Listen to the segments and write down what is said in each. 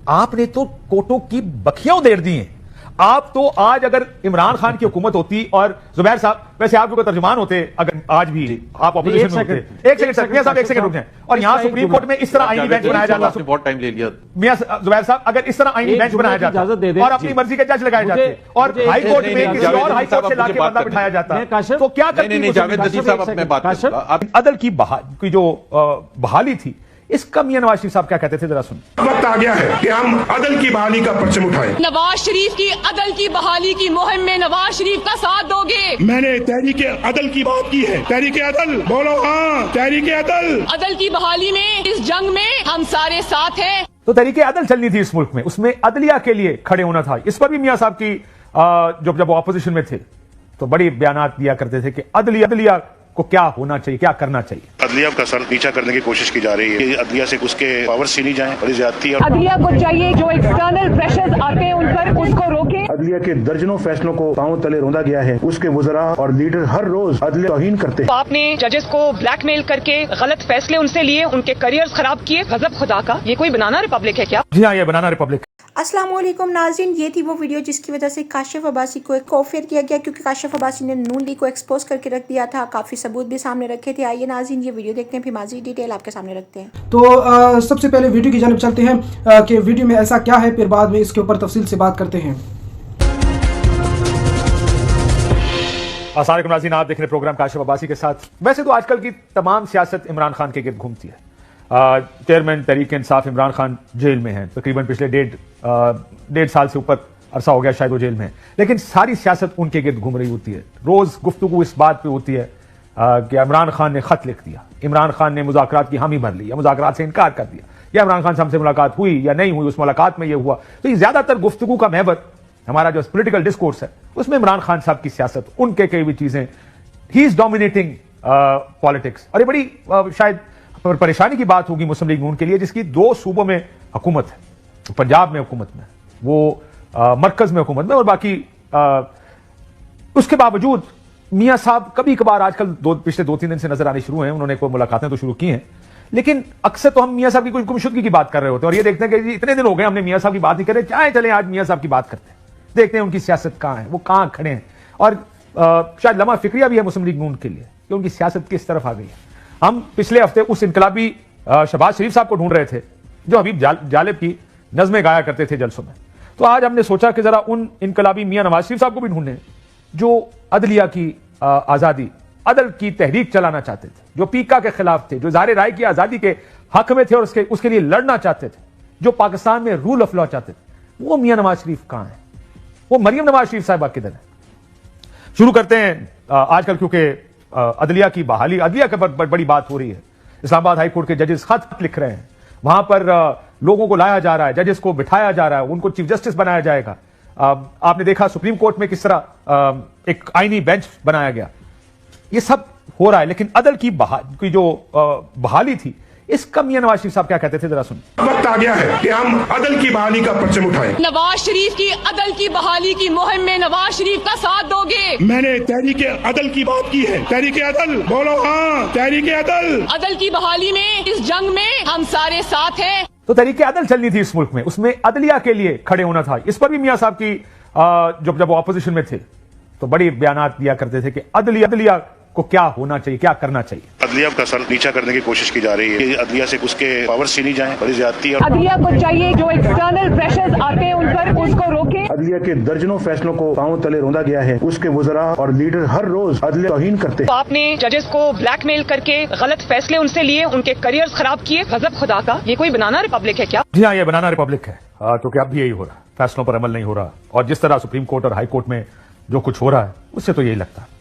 آپ نے تو کوٹوں کی بکھیاں ادھیڑ دی ہیں. آپ تو آج اگر عمران خان کی حکومت ہوتی اور زبیر صاحب ویسے آپ کو ترجمان ہوتے اگر آج بھی آپ اپوزیشن میں ہوتے. ایک سیکنڈ میاں صاحب ایک سیکنڈ رک جائیں. اور یہاں سپریم کورٹ میں اس طرح آئینی بینچ بنایا جاتا ہے. بہت ٹائم لے لیا میاں زبیر صاحب اگر اس طرح آئینی بینچ بنایا جاتا اور اپنی مرضی کے جج لگائے جاتے اور ہائی کورٹ میں کسی اور ہائی کورٹ سے لا کے بندہ بٹھایا جاتا تو کیا کرتی؟ عدل کی جو بحالی تھی اس کا میاں نواز شریف صاحب کیا کہتے تھے ذرا سن. وقت آ گیا ہے کہ ہم عدل کی بحالی کا پرچم اٹھائیں. نواز شریف کی عدل کی بحالی کی مہم میں نواز شریف کا ساتھ دو گے؟ میں نے تحریک عدل کی بات کی ہے. تحریک عدل بولو ہاں. تحریک عدل کی بحالی میں اس جنگ میں ہم سارے ساتھ ہیں. تو تحریک عدل چلنی تھی اس ملک میں, اس میں عدلیہ کے لیے کھڑے ہونا تھا. اس پر بھی میاں صاحب کی جب وہ اپوزیشن میں تھے تو بڑی بیانات دیا کرتے تھے کہ عدلیہ کو کیا ہونا چاہیے, کیا کرنا چاہیے. عدلیہ کا سر نیچا کرنے کی کوشش کی جا رہی ہے کہ عدلیہ سے اس کے پاور چھینی جائیں, بڑی زیادتی ہے. عدلیہ کو چاہیے جو ایکسٹرنل پریشرز آتے ہیں ان پر اس کو روکے. عدلیہ کے درجنوں فیصلوں کو پاؤں تلے روندا گیا ہے. اس کے وزراء اور لیڈر ہر روز عدلیہ توہین کرتے ہیں. آپ نے ججز کو بلیک میل کر کے غلط فیصلے ان سے لیے, ان کے کریئرز خراب کیے. غضب خدا کا, یہ کوئی بنانا ریپبلک ہے کیا؟ جی ہاں, یہ بنانا ریپبلک. السلام علیکم ناظرین, یہ تھی وہ ویڈیو جس کی وجہ سے کاشف عباسی کو ایک کوفیر کیا گیا کیونکہ کاشف عباسی نے نون لیگ کو ایکسپوز کر کے رکھ دیا تھا. کافی ثبوت بھی سامنے رکھے تھے. آئیے ناظرین یہ ویڈیو دیکھتے ہیں, پھر مزید ڈیٹیل آپ کے سامنے رکھتے ہیں. تو سب سے پہلے ویڈیو کی جانب چلتے ہیں کہ ویڈیو میں ایسا کیا ہے, پھر بعد میں اس کے اوپر تفصیل سے بات کرتے ہیں. السلام علیکم ناظرین, آپ دیکھ رہے ہیں پروگرام کاشف عباسی کے ساتھ. ویسے تو آج کل کی تمام سیاست عمران خان کے گرد گھومتی ہے. چیئرمین تحریک انصاف عمران خان جیل میں ہیں, تقریباً پچھلے ڈیڑھ سال سے اوپر عرصہ ہو گیا شاید وہ جیل میں ہیں, لیکن ساری سیاست ان کے گرد گھوم رہی ہوتی ہے. روز گفتگو اس بات پہ ہوتی ہے کہ عمران خان نے خط لکھ دیا, عمران خان نے مذاکرات کی حامی بھر لی یا مذاکرات سے انکار کر دیا, یا عمران خان سے ہم سے ملاقات ہوئی یا نہیں ہوئی, اس ملاقات میں یہ ہوا. تو یہ زیادہ تر گفتگو کا محور ہمارا جو پولیٹیکل ڈسکورس ہے اس میں عمران خان صاحب کی سیاست, ان کے کئی بھی چیزیں, ہی از ڈومینیٹنگ پالیٹکس. اور یہ بڑی شاید پریشانی کی بات ہوگی مسلم لیگ نون کے لیے, جس کی 2 صوبوں میں حکومت ہے, پنجاب میں حکومت میں, وہ مرکز میں حکومت میں, اور باقی اس کے باوجود میاں صاحب کبھی کبھار آج کل پچھلے 2-3 دن سے نظر آنے شروع ہیں, انہوں نے کوئی ملاقاتیں تو شروع کی ہیں, لیکن اکثر تو ہم میاں صاحب کی کوئی گمشدگی کی بات کر رہے ہوتے ہیں اور یہ دیکھتے ہیں کہ اتنے دن ہو گئے ہم نے میاں صاحب کی بات نہیں کرے, چاہے چلیں آج میاں صاحب کی بات کرتے ہیں, دیکھتے ہیں ان کی سیاست کہاں ہے, وہ کہاں کھڑے ہیں. اور شاید لمحہ فکریہ بھی ہے مسلم لیگ نون کے لیے کہ ان کی سیاست کس طرف آ گئی ہے. ہم پچھلے ہفتے اس انقلابی شہباز شریف صاحب کو ڈھونڈ رہے تھے جو حبیب جالب کی نظمیں گایا کرتے تھے جلسوں میں. تو آج ہم نے سوچا کہ ذرا ان انقلابی میاں نواز شریف صاحب کو بھی ڈھونڈیں جو عدلیہ کی آزادی, عدل کی تحریک چلانا چاہتے تھے, جو پیکا کے خلاف تھے, جو اظہار رائے کی آزادی کے حق میں تھے اور اس کے لیے لڑنا چاہتے تھے, جو پاکستان میں رول آف لا چاہتے تھے. وہ میاں نواز شریف کہاں ہیں, وہ مریم نواز شریف صاحبہ کدھر ہیں. شروع کرتے ہیں آج کل کیونکہ عدلیہ کی بحالی, عدلیہ کے پر بڑی بات ہو رہی ہے. اسلام آباد ہائی کورٹ کے ججز خط لکھ رہے ہیں, وہاں پر لوگوں کو لایا جا رہا ہے, ججز کو بٹھایا جا رہا ہے, ان کو چیف جسٹس بنایا جائے گا. آپ نے دیکھا سپریم کورٹ میں کس طرح ایک آئینی بینچ بنایا گیا. یہ سب ہو رہا ہے, لیکن عدل کی جو بحالی تھی اس کا میاں نواز شریف صاحب کیا کہتے تھے ذرا سن. وقت آ گیا ہے کہ ہم عدل کی بحالی کا پرچم اٹھائیں. نواز شریف کی عدل کی بحالی کی مہم میں نواز شریف کا ساتھ دو گے؟ میں نے تحریک عدل کی بات کی ہے. تحریک عدل بولو ہاں. تحریک عدل کی بحالی میں اس جنگ میں ہم سارے ساتھ ہیں. تو تحریک عدل چلنی تھی اس ملک میں, اس میں عدلیہ کے لیے کھڑے ہونا تھا. اس پر بھی میاں صاحب کی جب وہ اپوزیشن میں تھے تو بڑی بیانات دیا کرتے تھے کہ عدلیہ کو کیا ہونا چاہیے, کیا کرنا چاہیے. عدلیہ کا سر نیچا کرنے کی کوشش کی جا رہی ہے کہ عدلیہ سے اس کے پاور چھینی جائیں, بڑی زیادتی ہے. عدلیہ کو چاہیے جو ایکسٹرنل پریشرز آتے ہیں ان پر اس کو روکے. عدلیہ کے درجنوں فیصلوں کو پاؤں تلے روندا گیا ہے. اس کے وزراء اور لیڈر ہر روز عدلیہ توہین کرتے ہیں. آپ نے ججز کو بلیک میل کر کے غلط فیصلے ان سے لیے, ان کے کریئرز خراب کیے. غضب خدا کا, یہ کوئی بنانا ریپبلک ہے کیا؟ جی ہاں, یہ بنانا ریپبلک ہے, کیونکہ اب بھی یہی ہو رہا ہے, فیصلوں پر عمل نہیں ہو رہا. اور جس طرح سپریم کورٹ اور ہائی کورٹ میں جو کچھ ہو رہا ہے اس سے تو یہی لگتا ہے.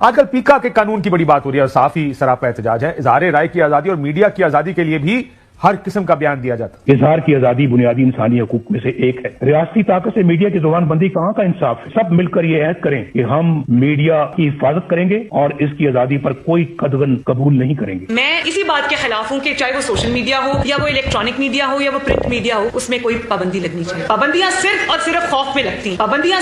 آج کل پیکا کے قانون کی بڑی بات ہو رہی ہے اور صحافی سراپا احتجاج ہے. اظہار رائے کی آزادی اور میڈیا کی آزادی کے لیے بھی ہر قسم کا بیان دیا جاتا ہے. اظہار کی آزادی بنیادی انسانی حقوق میں سے ایک ہے. ریاستی طاقت سے میڈیا کی زبان بندی کہاں کا انصاف ہے؟ سب مل کر یہ عہد کریں کہ ہم میڈیا کی حفاظت کریں گے اور اس کی آزادی پر کوئی قدغن قبول نہیں کریں گے. میں اسی بات کے خلاف ہوں کہ چاہے وہ سوشل میڈیا ہو یا وہ الیکٹرانک میڈیا ہو یا وہ پرنٹ میڈیا ہو, اس میں کوئی پابندی لگنی چاہیے. پابندیاں صرف اور صرف خوف میں لگتی ہیں. پابندیاں